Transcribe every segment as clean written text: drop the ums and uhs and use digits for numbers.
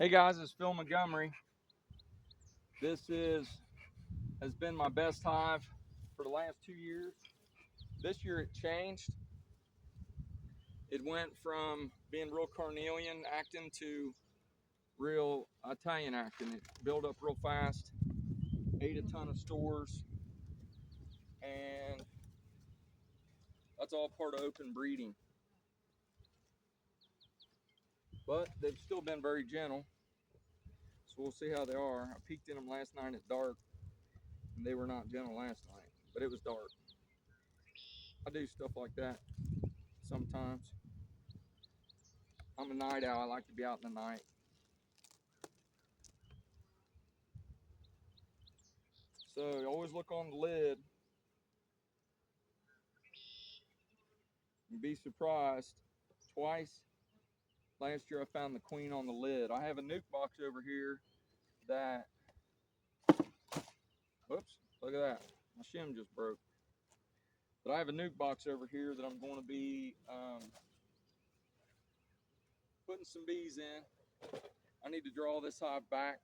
Hey guys, it's Phil Montgomery. This has been my best hive for the last 2 years. This year it changed. It went from being real carnelian acting to real Italian acting. It built up real fast, ate a ton of stores, and that's all part of open breeding. But they've still been very gentle, so we'll see how they are. I peeked in them last night at dark, and they were not gentle last night, but it was dark. I do stuff like that sometimes. I'm a night owl. I like to be out in the night. So always look on the lid. You'd be surprised. Twice last year I found the queen on the lid. I have a nuke box over here that, whoops, look at that. My shim just broke. But I have a nuke box over here that I'm going to be putting some bees in. I need to draw this hive back.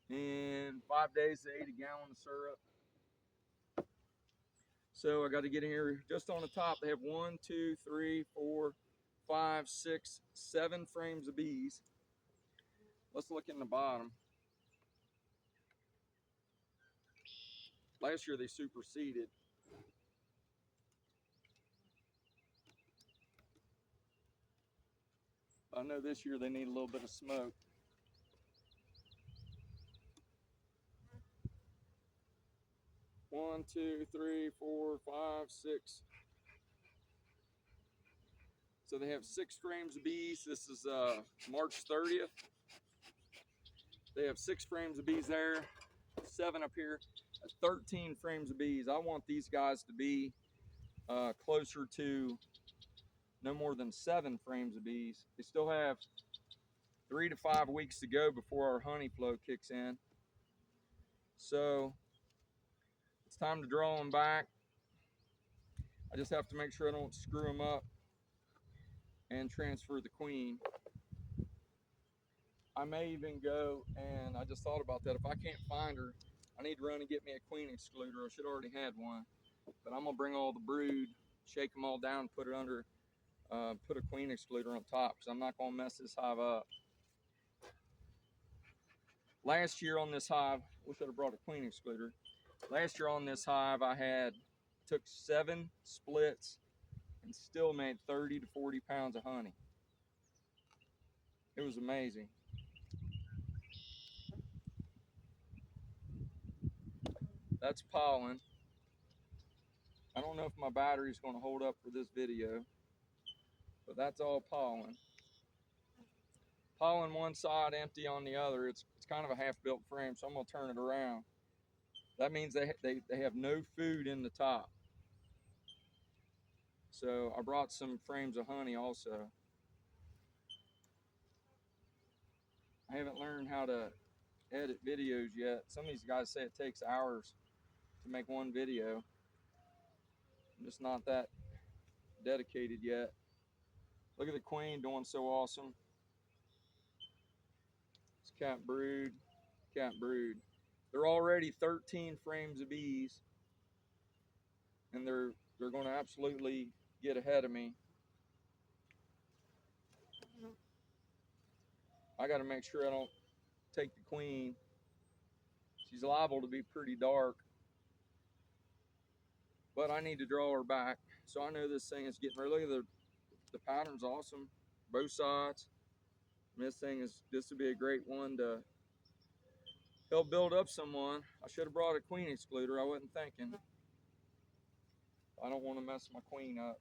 In 5 days, they ate a gallon of syrup. So I got to get in here just on the top. They have 1, 2, 3, 4, 5, 6, 7 frames of bees. Let's look in the bottom. Last year they superseded. I know this year they need a little bit of smoke. One, two, three, four, five, six. So they have 6 frames of bees. This is March 30th. They have 6 frames of bees there, 7 up here, 13 frames of bees. I want these guys to be closer to no more than 7 frames of bees. They still have 3 to 5 weeks to go before our honey flow kicks in. So it's time to draw them back. I just have to make sure I don't screw them up and transfer the queen. I may even go, and I just thought about that, if I can't find her, I need to run and get me a queen excluder. I should already had one, but I'm gonna bring all the brood, shake them all down, put it under, put a queen excluder on top, because I'm not gonna mess this hive up. Last year on this hive, wish I'd have brought a queen excluder. Last year on this hive, took 7 splits and still made 30 to 40 pounds of honey. It was amazing. That's pollen. I don't know if my battery's going to hold up for this video, but that's all pollen. Pollen one side, empty on the other. It's kind of a half-built frame, so I'm going to turn it around. That means they have no food in the top. So I brought some frames of honey also. I haven't learned how to edit videos yet. Some of these guys say it takes hours to make one video. I'm just not that dedicated yet. Look at the queen doing so awesome. It's cat brood, cat brood. They're already 13 frames of bees, and they're going to absolutely get ahead of me. I got to make sure I don't take the queen. She's liable to be pretty dark, but I need to draw her back. So I know this thing is getting ready. Look at the pattern's awesome, both sides. And this would be a great one to help build up someone. I should have brought a queen excluder. I wasn't thinking. I don't want to mess my queen up.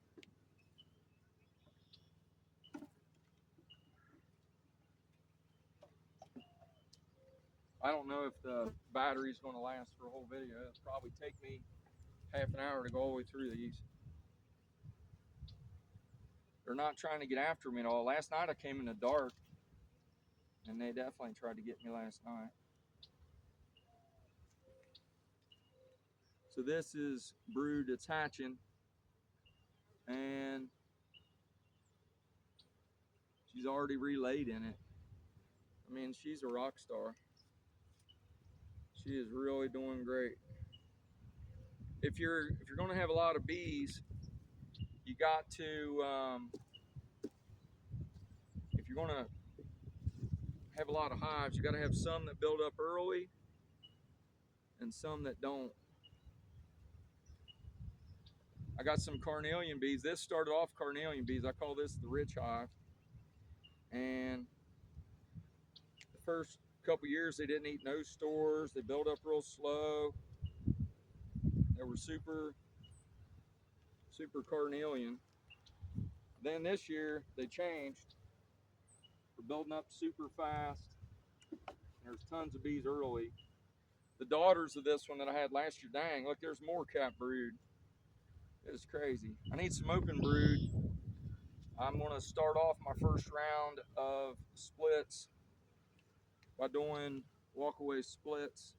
I don't know if the battery's going to last for a whole video. It'll probably take me half an hour to go all the way through these. They're not trying to get after me at all. Last night I came in the dark, and they definitely tried to get me last night. So this is brood that's hatching, and she's already relayed in it. I mean, she's a rock star. She is really doing great. If you're going to have a lot of bees, you got to if you're going to have a lot of hives, you got to have some that build up early and some that don't. I got some carnelian bees. This started off carnelian bees. I call this the rich hive. And the first couple years they didn't eat no stores. They built up real slow. They were super carnelian. Then this year they changed. We're building up super fast. There's tons of bees early. The daughters of this one that I had last year, dang, look, there's more cap brood. It's crazy. I need some open brood. I'm going to start off my first round of splits by doing walkaway splits.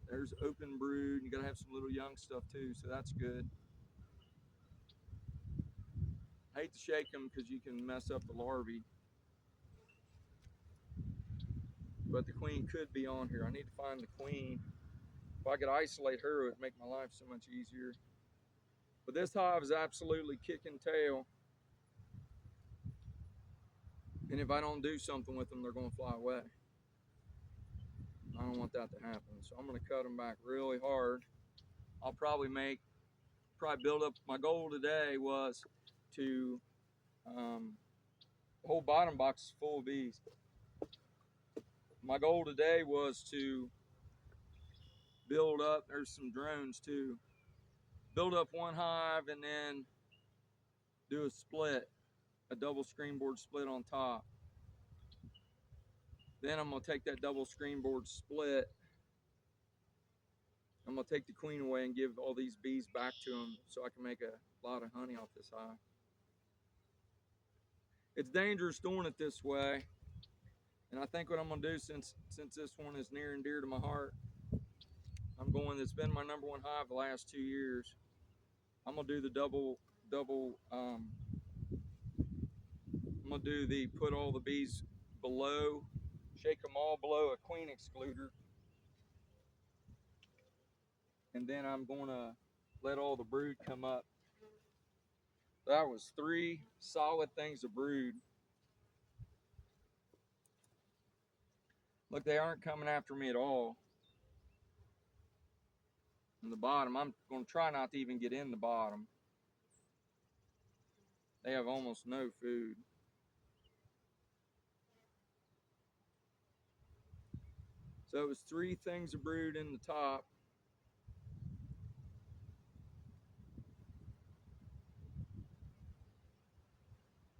There's open brood. You got to have some little young stuff too, so that's good. I hate to shake them because you can mess up the larvae. But the queen could be on here. I need to find the queen. If I could isolate her, it would make my life so much easier. But this hive is absolutely kicking tail. And if I don't do something with them, they're going to fly away. I don't want that to happen. So I'm going to cut them back really hard. I'll probably build up. My goal today was to, the whole bottom box is full of bees. My goal today was to build up, there's some drones too, build up one hive and then do a split, a double screen board split on top. Then I'm going to take that double screen board split, I'm going to take the queen away and give all these bees back to them so I can make a lot of honey off this hive. It's dangerous doing it this way, and I think what I'm going to do, since this one is near and dear to my heart, it's been my number one hive the last 2 years. I'm going to do the I'm going to do put all the bees below, shake them all below a queen excluder. And then I'm going to let all the brood come up. That was 3 solid things of brood. Look, they aren't coming after me at all. In the bottom, I'm going to try not to even get in the bottom. They have almost no food. So it was 3 things of brood in the top.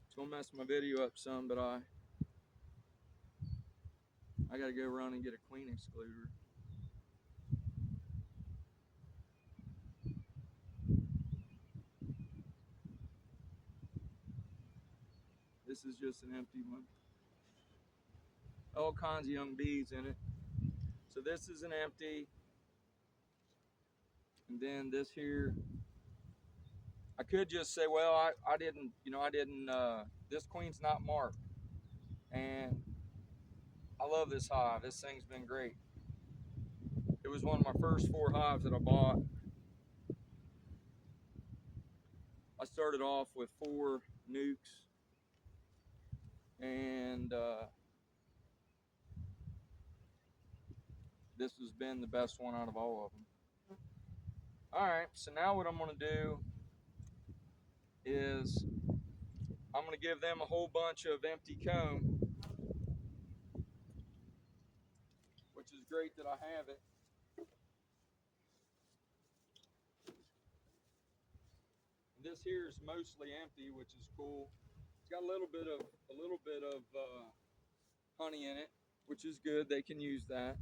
It's gonna mess my video up some, but I gotta go run and get a queen excluder. This is just an empty one. All kinds of young bees in it. So this is an empty. And then this here, I could just say, well, I didn't, this queen's not marked. And I love this hive. This thing's been great. It was one of my first 4 hives that I bought. I started off with 4 nukes. And this has been the best one out of all of them. All right, so now what I'm gonna do is I'm gonna give them a whole bunch of empty comb, which is great that I have it. And this here is mostly empty, which is cool. It's got a little bit of honey in it, which is good. They can use that.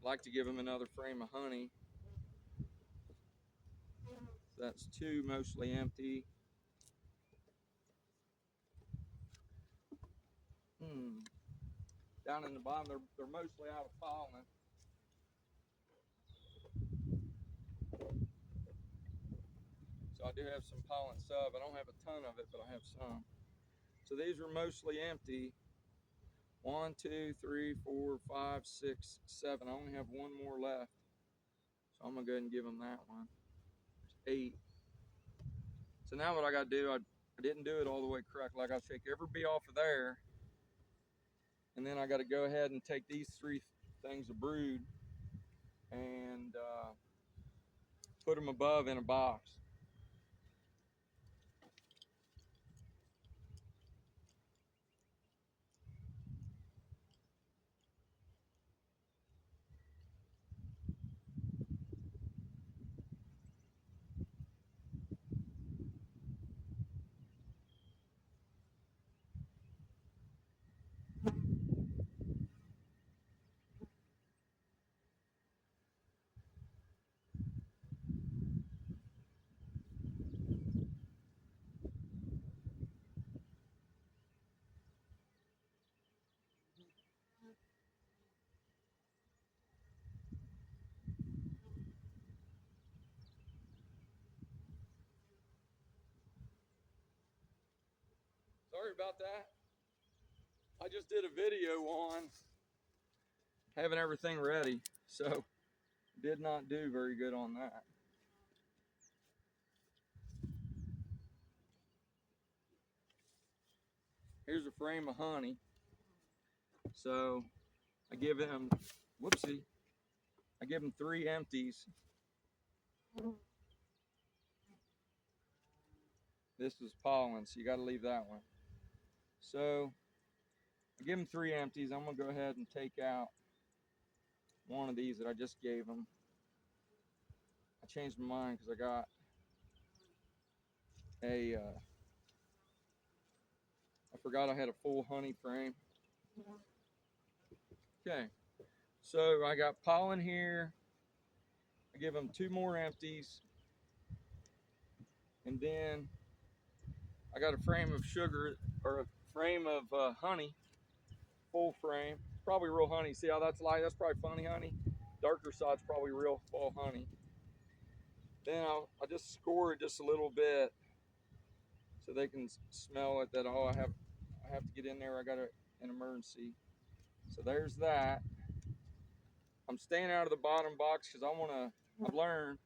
Like to give them another frame of honey. So that's 2 mostly empty. Down in the bottom, they're mostly out of pollen. So I do have some pollen sub. I don't have a ton of it, but I have some. So these were mostly empty. 1, 2, 3, 4, 5, 6, 7. I only have one more left. So I'm gonna go ahead and give them that one. 8. So now what I gotta do, I didn't do it all the way correct. Like I shake every bee off of there. And then I gotta go ahead and take these 3 things of brood and put them above in a box. Sorry about that. I just did a video on having everything ready, so did not do very good on that. Here's a frame of honey. So I give him, whoopsie, I give him 3 empties. This is pollen, so you got to leave that one. So I give him 3 empties. I'm gonna go ahead and take out one of these that I just gave him. I changed my mind because I got a, I forgot I had a full honey frame. Okay, so I got pollen here. I give him 2 more empties. And then I got a frame of sugar, or a frame of honey, full frame. Probably real honey. See how that's light? That's probably funny honey. Darker side's probably real fall honey. Then I'll just score it just a little bit so they can smell it. That I have to get in there. I got an emergency. So there's that. I'm staying out of the bottom box because I've learned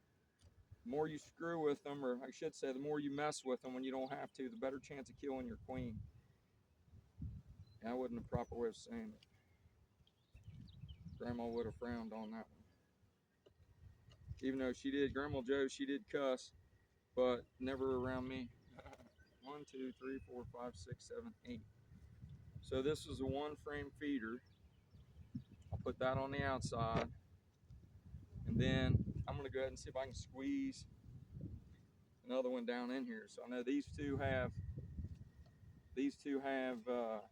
the more you screw with them, or I should say, the more you mess with them when you don't have to, the better chance of killing your queen. And that wasn't the proper way of saying it. Grandma would have frowned on that one. Even though Grandma Joe, she did cuss, but never around me. 1, 2, 3, 4, 5, 6, 7, 8. So this is a 1 frame feeder. I'll put that on the outside. And then I'm gonna go ahead and see if I can squeeze another one down in here. So I know these two have are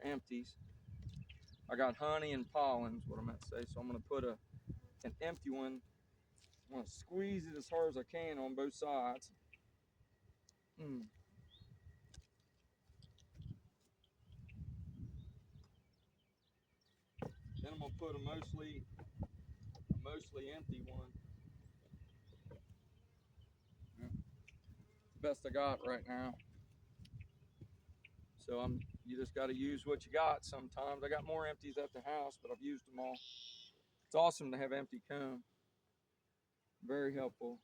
empties. I got honey and pollen is what I meant to say. So I'm gonna put an empty one. I'm gonna squeeze it as hard as I can on both sides. Then I'm gonna put a mostly empty one. Best I got right now. So you just got to use what you got sometimes. I got more empties at the house, but I've used them all. It's awesome to have empty comb. Very helpful.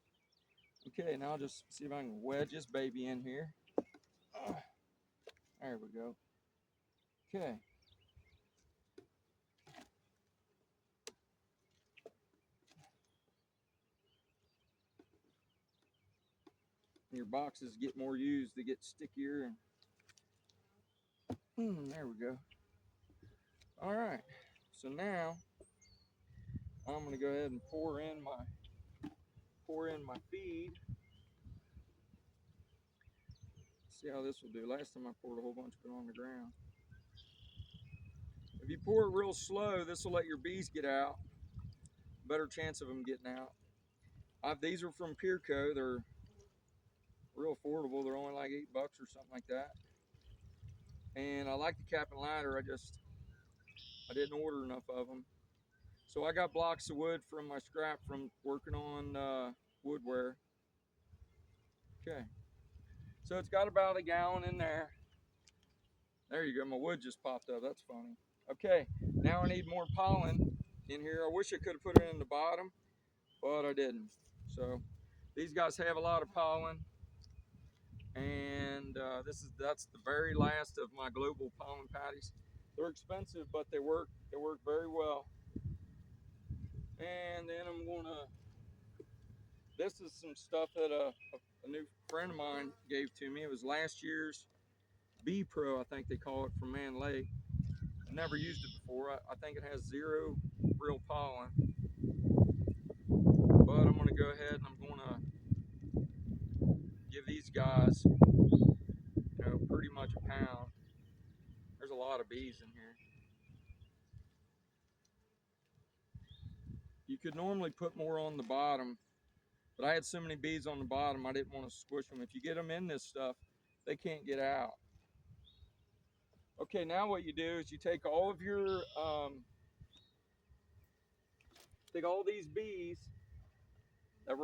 Okay, now I'll just see if I can wedge this baby in here. There we go. Okay. Your boxes get more used, they get stickier. And there we go. All right. So now I'm gonna go ahead and pour in my feed. See how this will do. Last time I poured a whole bunch of it on the ground. If you pour it real slow, this will let your bees get out. Better chance of them getting out. These are from Peerco. They're real affordable. They're only like $8 or something like that. And I like the cap and ladder. I didn't order enough of them. So I got blocks of wood from my scrap from working on woodware. Okay. So it's got about a gallon in there. There you go. My wood just popped up. That's funny. Okay, now I need more pollen in here. I wish I could have put it in the bottom, but I didn't. So these guys have a lot of pollen, and that's the very last of my global pollen patties. They're expensive, but they work. They work very well. And then I'm gonna. This is some stuff that a new friend of mine gave to me. It was last year's Bee Pro, I think they call it, from Man Lake. I never used it before. I think it has 0 real pollen, but I'm gonna go ahead and I'm gonna give these guys, pretty much a pound. There's a lot of bees in here. You could normally put more on the bottom, but I had so many bees on the bottom, I didn't want to squish them. If you get them in this stuff, they can't get out. Okay, now what you do is you take all of your, take all these bees that were on